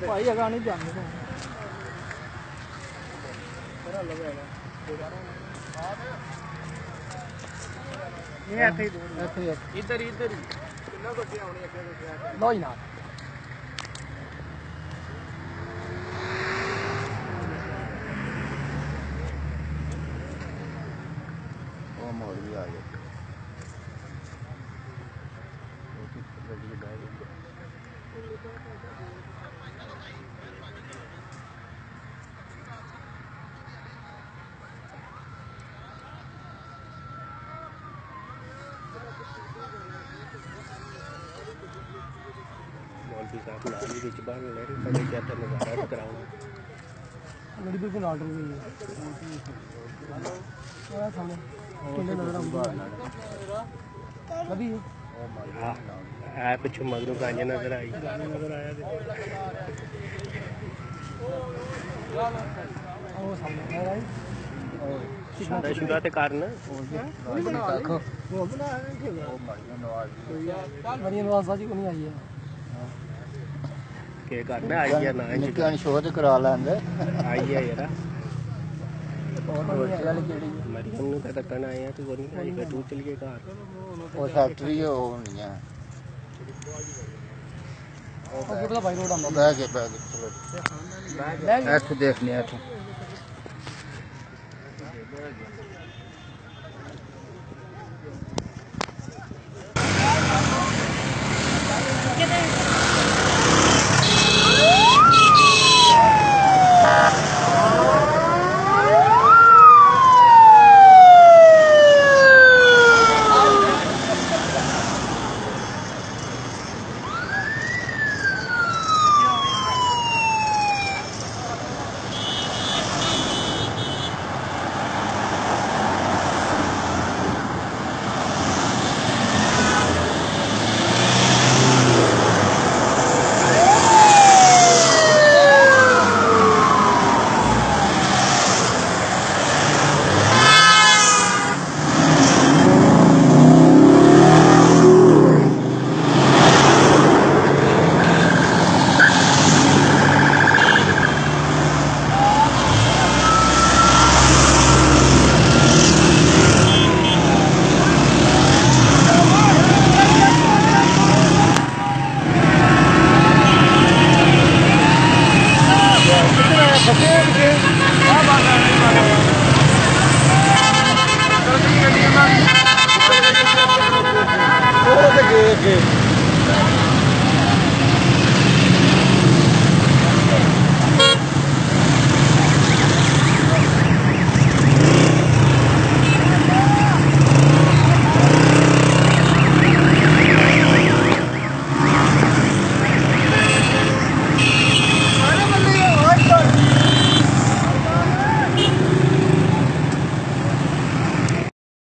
ਭਾਈ ਅਗਾ ਨਹੀਂ ਜਾਂਦੇ ਨਹੀਂ ਇੱਥੇ ਇੱਧਰ ਹੀ ਕਿੰਨਾ ਗੱਡੀ ਆਉਣੀ ਅੱਗੇ ਲੋ ਜਨਾਬ ਉਹ ਮੋੜ ਵੀ ਆ ਗਿਆ साहब लाली बिच बाहर ले रहे बड़े ज्यादा नजारा कराऊंगा मेरी बिल्कुल ऑर्डर हुई है हेलो सामने किन्ने नजर आऊंगा अभी हां आ पिछू मगरू गांजा नजर आई नजर आया ओ सामने आ रहा है शुदा ते कारण वो बना मरियम नवाज साजी को नहीं आई है के करना आई है ना निकान शो ते करा लैंदे आई है यार और वाली केड़ी मरियम नु तो तकन आए हैं तो वो नहीं आई फिर तू चल के घर वो फैक्ट्री है वो नहीं है ओ कितना भाई रोड आ बैग चलो ऐसे देखने आ तू Okay.